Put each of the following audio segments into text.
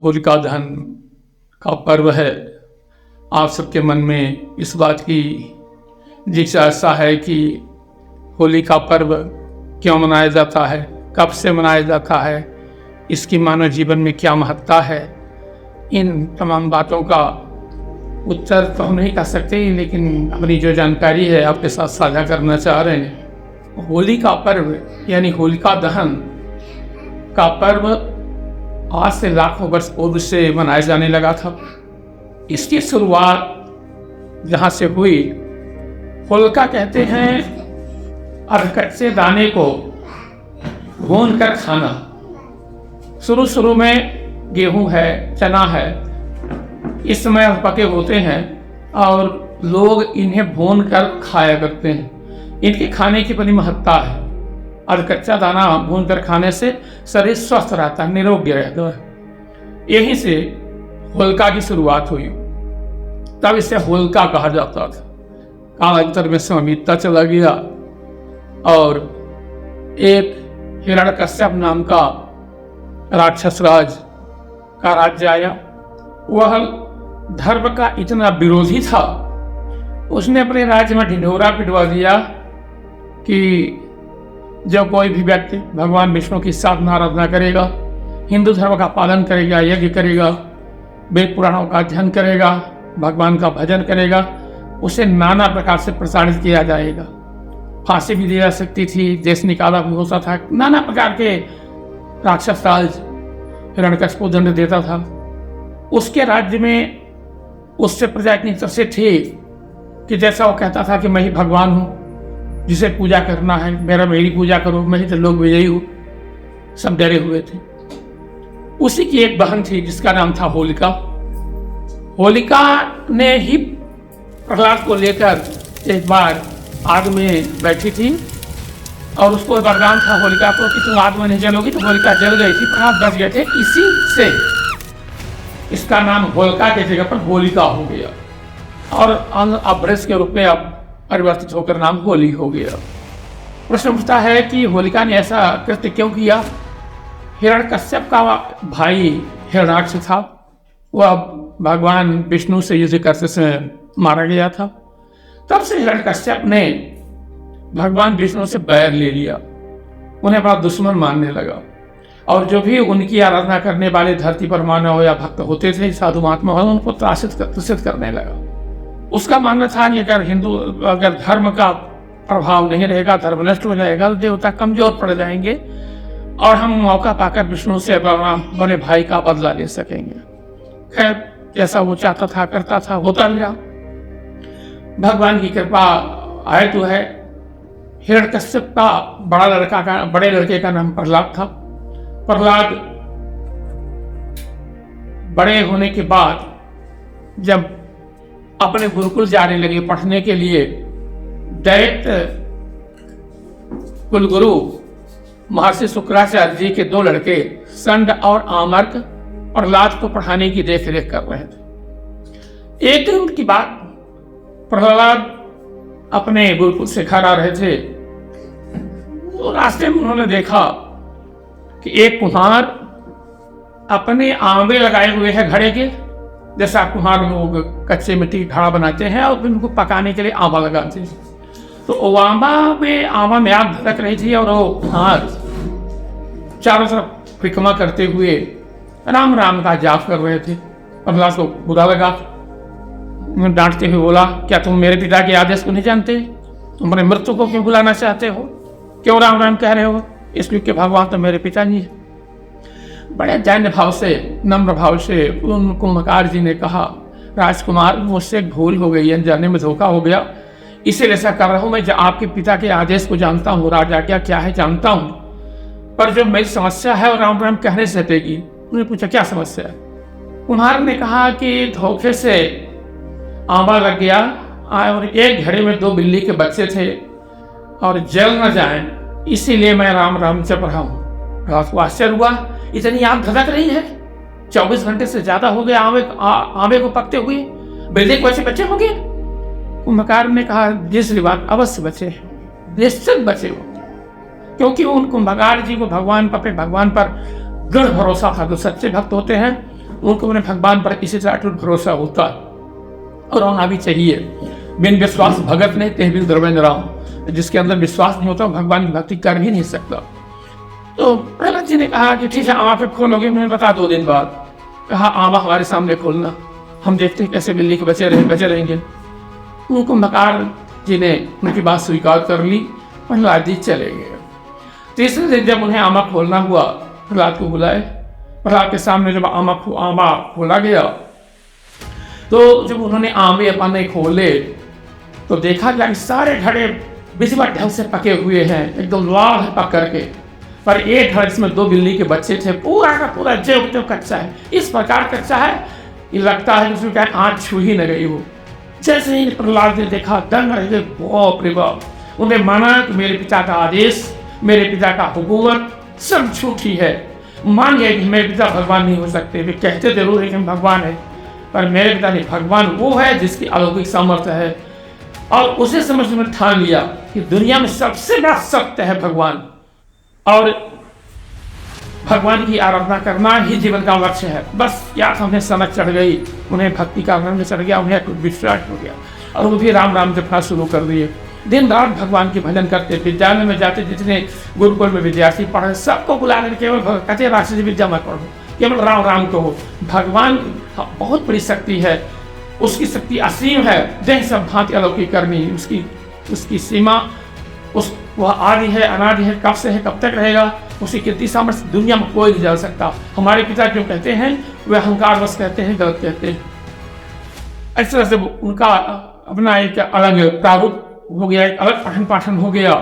होलिका दहन का पर्व है। आप सबके मन में इस बात की जिज्ञासा है कि होली का पर्व क्यों मनाया जाता है, कब से मनाया जाता है, इसकी मानव जीवन में क्या महत्ता है। इन तमाम बातों का उत्तर तो हम नहीं कर सकते, लेकिन अपनी जो जानकारी है आपके साथ साझा करना चाह रहे हैं। होली का पर्व यानी होलिका दहन का पर्व आज से लाखों वर्ष पूर्व से मनाया जाने लगा था। इसकी शुरुआत जहाँ से हुई, होलिका कहते हैं कच्चे दाने को भून कर खाना। शुरू में गेहूं है, चना है, इस समय पके होते हैं और लोग इन्हें भून कर खाया करते हैं। इनके खाने की बड़ी महत्ता है और कच्चा दाना भून कर खाने से शरीर स्वस्थ रहता है, निरोगी रहता है। यहीं से होलिका की शुरुआत हुई, तब इसे होलिका कहा जाता था। कालांतर में समय बीतता चला गया और एक हिरण्यकश्यप नाम का राक्षस राज का राज्य आया। वह धर्म का इतना विरोधी था, उसने अपने राज्य में ढिंढोरा पिटवा दिया कि जब कोई भी व्यक्ति भगवान विष्णु की साधना आराधना करेगा, हिंदू धर्म का पालन करेगा, यज्ञ करेगा, वेद पुराणों का अध्ययन करेगा, भगवान का भजन करेगा, उसे नाना प्रकार से प्रताड़ित किया जाएगा। फांसी भी दी जा सकती थी, देश निकाला भी होता था। नाना प्रकार के राक्षस राज हिरण्यकश्यप को दंड देता था। उसके राज्य में उससे प्रजा इतनी तरह थी कि जैसा वो कहता था कि मैं ही भगवान हूँ, जिसे पूजा करना है मेरी पूजा करो, मैं ही तो लोग विजयी हूँ। सब डरे हुए थे। उसी की एक बहन थी जिसका नाम था होलिका। होलिका ने ही प्रहलाद को लेकर एक बार आग में बैठी थी और उसको वरदान था होलिका को कि तुम आग में नहीं जलोगी, तो होलिका जल गई थी, प्रहलाद बच गए थे। इसी से इसका नाम होलिका की जगह पर होलिका हो गया और अभ्रस के रूप में अब परिवर्तित होकर नाम होली हो गया। प्रश्न उठता है कि होलिका ने ऐसा कृत्य क्यों किया। हिरण्यकश्यप का भाई हिरण्याक्ष था, वह भगवान विष्णु से युद्ध करते समय मारा गया था। तब से हिरण्यकश्यप ने भगवान विष्णु से बैर ले लिया, उन्हें बड़ा दुश्मन मानने लगा और जो भी उनकी आराधना करने वाले धरती पर मानव या भक्त होते थे, साधु महात्मा हो, उनको त्रासित करने लगा। उसका मानना था कि अगर धर्म का प्रभाव नहीं रहेगा, धर्म नष्ट हो जाएगा, तो देवता कमजोर पड़ जाएंगे और हम मौका पाकर विष्णु से बड़े भाई का बदला ले सकेंगे। खैर, जैसा वो चाहता था करता था, होता भी रहा। भगवान की कृपा आए तो है। हिरण्यकश्यप का बड़े लड़के का नाम प्रहलाद था। प्रहलाद बड़े होने के बाद जब अपने गुरुकुल जाने लगे पढ़ने के लिए, दैत्य कुलगुरु महर्षि शुक्राचार्य जी के दो लड़के संड और आमर्क प्रहलाद को पढ़ाने की देखरेख कर रहे थे। एक दिन की बात, प्रहलाद अपने गुरुकुल से घर आ रहे थे तो रास्ते में उन्होंने देखा कि एक कुम्हार अपने आंवले लगाए हुए है घड़े के, जैसा कुम्हार लोग कच्चे मिट्टी घड़ा बनाते हैं और उनको पकाने के लिए आंवा लगाते हैं। तो आंवा में आग धड़क रही थी और वो कुम्हार चारों तरफ फिकमा करते हुए राम राम का जाप कर रहे थे। प्रहलाद को बुरा लगा, डांटते हुए बोला, क्या तुम मेरे पिता के आदेश को नहीं जानते? तुम अपने मृत्यु को क्यों बुलाना चाहते हो? क्यों राम राम कह रहे हो? इसलिए कि भगवान तो मेरे पिताजी है। बड़े दैन्य भाव से, नम्र भाव से उन कुंभकार जी ने कहा, राजकुमार, मुझसे भूल हो गई है, जाने में धोखा हो गया, इसीलिए ऐसा कर रहा हूँ। मैं आपके पिता के आदेश को जानता हूँ, राजा क्या है जानता हूँ, पर जो मेरी समस्या है वो राम राम कहने से हटेगी। उन्होंने पूछा, क्या समस्या है? कुम्हार ने कहा कि धोखे से आंवला लग गया और एक घड़े में दो बिल्ली के बच्चे थे और जल न जाए, इसीलिए मैं राम राम से पढ़ा हूँ। रात को आश्चर्य हुआ, इतनी आग धधक रही है, 24 घंटे से ज्यादा हो गए आंवे को पकते हुए, बिल्ली को ऐसे बच्चे होंगे? कुंभकार ने कहा, जिस बात अवश्य बचे, निश्चित बचे हो, क्योंकि उन कुंभकार जी को भगवान पर दृढ़ भरोसा था। जो सच्चे भक्त होते हैं उनको अपने भगवान पर इसी तरह अटूट भरोसा होता है और होना भी चाहिए। बिन विश्वास भगत नहीं तेह बिन द्रव्य राम, जिसके अंदर विश्वास नहीं होता भगवान की भक्ति कर ही नहीं सकता। तो प्रहलाद जी ने कहा कि ठीक है आमा पे खोलोगे, मैंने बता 2 दिन बाद। कहा आमा हमारे सामने खोलना, हम देखते हैं कैसे बिल्ली के बचे रहेंगे। उनको मकार जी ने उनकी बात स्वीकार कर ली, प्रहलाद जी चले गए। तीसरे दिन जब उन्हें आमा खोलना हुआ, प्रहलाद को बुलाए। प्रहलाद के सामने जब आमा खोला गया तो जब उन्होंने आमे अपने खोले तो देखा कि सारे घड़े विधिवत ढंग से पके हुए हैं, एकदम लाल है पक करके, पर एक घर जिसमें 2 बिल्ली के बच्चे थे पूरा का पूरा जो कच्चा है। इस प्रकार कच्चा है ये लगता है उसमें क्या आँच छू ही न गई हो। जैसे ही प्रहलाद ने देखा दंग रहे बाप रे बाप। उन्हें माना कि मेरे पिता का आदेश, मेरे पिता का हुकूमत सब झूठी है। मान गए कि मेरे पिता भगवान नहीं हो सकते। वे कहते जरूर है कि भगवान है, पर मेरे पिता नहीं, भगवान वो है जिसकी अलौकिक सामर्थ्य है। और उसे समझ में ठान लिया कि दुनिया में सबसे बड़ा सत्य है भगवान, और भगवान की आराधना करना ही जीवन का लक्ष्य है। बस या तो उन्हें सनक चढ़ गई, उन्हें भक्ति का रंग चढ़ गया, उन्हें विश्वास हो गया और वो भी राम राम जपना शुरू कर दिए। दिन रात भगवान के भजन करते, विद्यालय में जाते, जितने गुरुकुल में विद्यार्थी पढ़े सबको बुला कर केवल कहते राष्ट्रीय विद्या मत पढ़ो, केवल राम राम कहो। भगवान बहुत बड़ी शक्ति है, उसकी शक्ति असीम है, देह सब भांति अलौकिक करनी, उसकी सीमा वह आदि है, अनादि है, कब से है कब तक रहेगा, उसकी कीर्ति सामर्थ्य दुनिया में कोई नहीं जान सकता। हमारे पिता जो कहते हैं वे अहंकार बस कहते हैं, गलत कहते हैं। इस तरह से उनका अपना एक अलग प्रारूप हो गया, एक अलग पठन पाठन हो गया।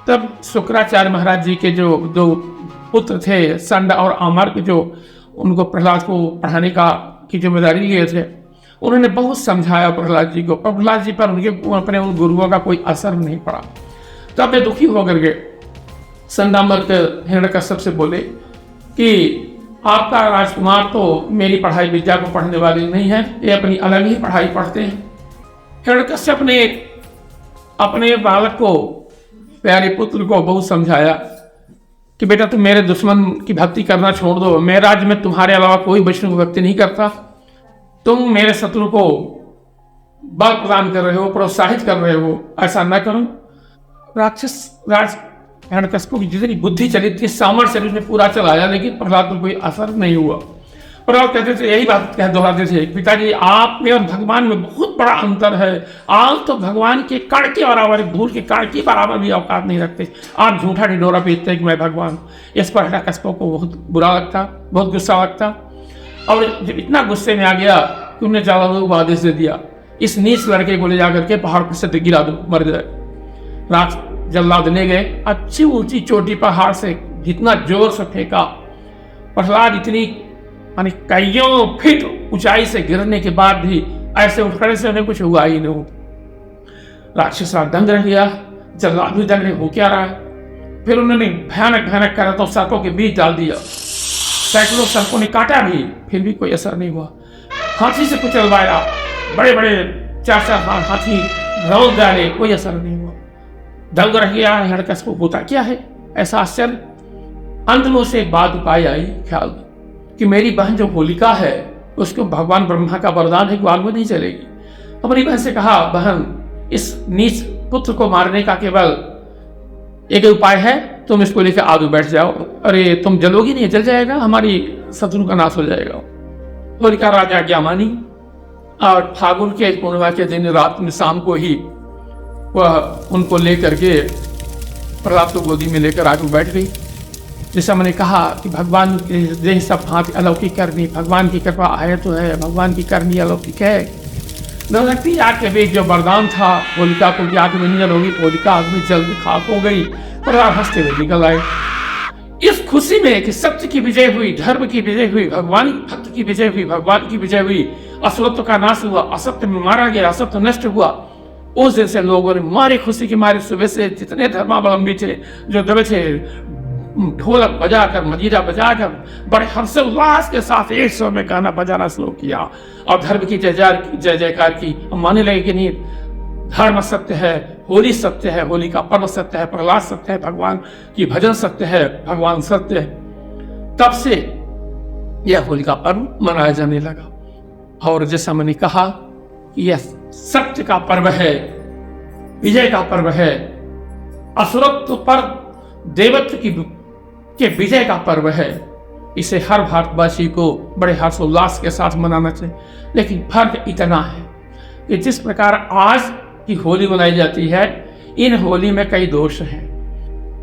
तब शुक्राचार्य महाराज जी के जो 2 पुत्र थे संड और अमर, जो उनको प्रहलाद को पढ़ाने की जिम्मेदारी लिए थे, उन्होंने बहुत समझाया प्रहलाद जी को। प्रहलाद जी पर अपने उन गुरुओं का कोई असर नहीं पड़ा। तब वे दुखी होकर के संडामर के हिरण्यकश्यप से बोले कि आपका राजकुमार तो मेरी पढ़ाई विद्या को पढ़ने वाले नहीं है, ये अपनी अलग ही पढ़ाई पढ़ते हैं। हिरण्यकश्यप ने अपने बालक को, प्यारे पुत्र को बहुत समझाया कि बेटा तुम मेरे दुश्मन की भक्ति करना छोड़ दो, मेरे राज्य में तुम्हारे अलावा कोई वैष्णव की भक्ति नहीं करता, तुम मेरे शत्रु को बल प्रदान कर रहे हो, प्रोत्साहित कर रहे हो, ऐसा न करो। राज हिरण्यकश्यप की जितनी बुद्धि चली थी, सामर्थ्य उसने पूरा चलाया, लेकिन प्रहलाद पर कोई असर नहीं हुआ। प्रहलाद कहते थे, यही बात दोहराते थे, पिताजी आप में और भगवान में बहुत बड़ा अंतर है। आप तो भगवान के कण के बराबर, धूल के कण के बराबर भी औकात नहीं रखते, आप झूठा ढिंढोरा पीटते हैं कि मैं भगवान। इस पर हिरण्यकश्यप को बहुत बुरा लगता, बहुत गुस्सा लगता, और जब इतना गुस्से में आ गया कि उन्हें जलालू को आदेश दे दिया, इस नीच लड़के को ले जाकर के पहाड़ पर से गिरा दो, मर जाए। रात जल्लाद ले गए, अच्छी ऊंची चोटी पहाड़ से जितना जोर से फेंका, प्रहलाद इतनी मानी कईयों फीट ऊंचाई से गिरने के बाद भी ऐसे उठने से उन्हें कुछ हुआ ही नहीं। राक्षस दंग रह गया, जल्लाद भी दंग हो क्या रहा है। फिर उन्होंने भयानक भयानक करा तो सर्पों के बीच डाल दिया, सैकड़ों सर्पों ने काटा भी, फिर भी कोई असर नहीं हुआ। हाथी से कुचलवाया, बड़े बड़े 4-4 हाथी रौद डाले, कोई असर नहीं हुआ। दंग रह गया। हिरण्यकश्यप को होता क्या है, ऐसा आश्चर्य। अंत में उसे एक बात उपाय आई ख्याल कि मेरी बहन जो होलिका है उसको भगवान ब्रह्मा का वरदान है कि आग में नहीं चलेगी। अपनी बहन से कहा, बहन इस नीच पुत्र को मारने का केवल एक उपाय है, तुम इसको लेकर आग में बैठ जाओ। अरे तुम जलोगी नहीं, जल जाएगा, हमारी शत्रु का नाश हो जाएगा। होलिका राजा आज्ञा मानी और फागुन के पूर्णिमा के दिन रात में शाम को ही वह उनको लेकर के प्रहलाद को गोदी में लेकर आगे बैठ गई। जैसा मैंने कहा कि भगवान के देह सब भांति अलौकिक करनी, भगवान की कृपा है तो है, भगवान की करनी अलौकिक है। नवशक्ति आग के बीच जो वरदान था होलिका को कि आग में नहीं जलोगी, होलिका आग में जल खाक हो गई। प्रहलाद हंसते हुए निकल आए इस खुशी में कि सत्य की विजय हुई, धर्म की विजय हुई, भगवान भक्त की विजय हुई, भगवान की विजय हुई, असत्य का नाश हुआ, असत्य में मारा गया, असत्य नष्ट हुआ। उस दिन से लोगों ने मारे खुशी के मारे सुबह से जितने धर्मावलंबी थे, जो दबे थे, ढोलक बजाकर, मजीरा बजाकर बड़े हर्षोल्लास के साथ एक स्वर में गाना बजाना शुरू किया और धर्म की जय जयकार की। मानने लगे कि नहीं, धर्म सत्य है, होली सत्य है, होली का पर्व सत्य है, प्रहलाद सत्य है, भगवान की भजन सत्य है, भगवान सत्य है। तब से यह होली का पर्व मनाया जाने लगा। और जैसा मैंने कहा कि यह सत्य का पर्व है, विजय का पर्व है, असुरत्व पर देवत्व के विजय का पर्व है। इसे हर भारतवासी को बड़े हर्षोल्लास के साथ मनाना चाहिए। लेकिन फर्क इतना है कि जिस प्रकार आज की होली मनाई जाती है, इन होली में कई दोष हैं।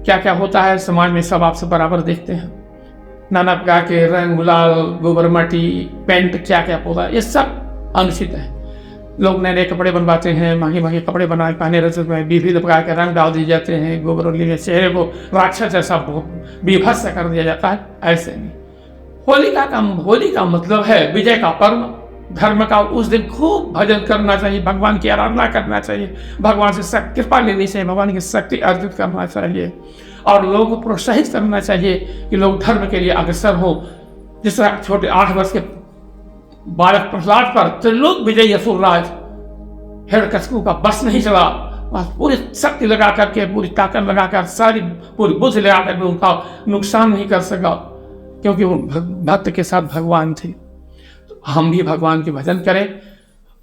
क्या क्या होता है समाज में, सब आपसे बराबर देखते हैं। नाना प्रकार के रंग, गुलाल, गोबर माटी, पेंट, क्या क्या होता है, ये सब अनुचित है। लोग नए नए कपड़े बनवाते हैं, महंगे महंगे कपड़े बनाए पहने रहते हैं, विविध प्रकार के रंग डाल दिए जाते हैं, गोबर उगली चेहरे को राक्षस जैसा विभत्स कर दिया जाता है। ऐसे नहीं। होली का मतलब है विजय का पर्व, धर्म का। उस दिन खूब भजन करना चाहिए, भगवान की आराधना करना चाहिए, भगवान से कृपा लेनी चाहिए, भगवान की शक्ति अर्जित करना चाहिए और लोगों को प्रोत्साहित करना चाहिए कि लोग धर्म के लिए अग्रसर हो। जिस तरह छोटे 8 वर्ष के बालक प्रहलाद पर त्रिलोक विजयी असुरराज हिरण्यकशिपु का बस नहीं चला, पूरी शक्ति लगा करके, पूरी ताकत लगाकर, सारी पूरी बुद्धि लगा करके उनका नुकसान नहीं कर सका, क्योंकि वो भक्त के साथ भगवान थे। तो हम भी भगवान के भजन करें।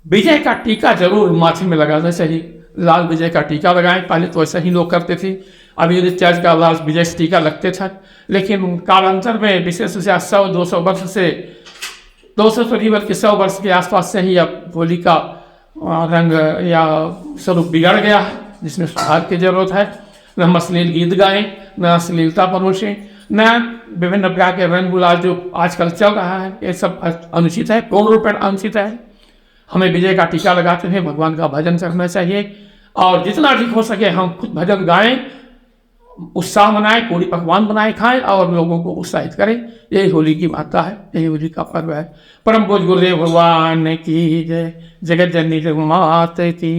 विजय का टीका जरूर माथे में लगाना चाहिए, लाल विजय का टीका लगाएं। पहले तो ऐसा ही लोग करते थे, अभी रिचार्ज का लाल विजय से टीका लगते थे। लेकिन कालांतर में विशेष रूप से 100-200 वर्ष से 200 से नहीं बल्कि 100 वर्ष के आसपास से ही अब होली का रंग या स्वरूप बिगड़ गया है, जिसमें सुधार की जरूरत है। न अश्लील गीत गाएं, न अश्लीलता परोसें, न विभिन्न प्रकार के रंग गुलाल जो आजकल चल रहा है, ये सब अनुचित है, पूर्ण रूप में अनुचित है। हमें विजय का टीका लगाते हुए भगवान का भजन करना चाहिए और जितना अधिक हो सके हम खुद भजन गाएं, उत्साह मनाएं, पूरी पकवान बनाए खाएं और लोगों को उत्साहित करें। यही होली की महत्ता है, यही होली का पर्व है। परम पूज्य गुरुदेव भगवान की जय। जगत जननी जगन्माता की।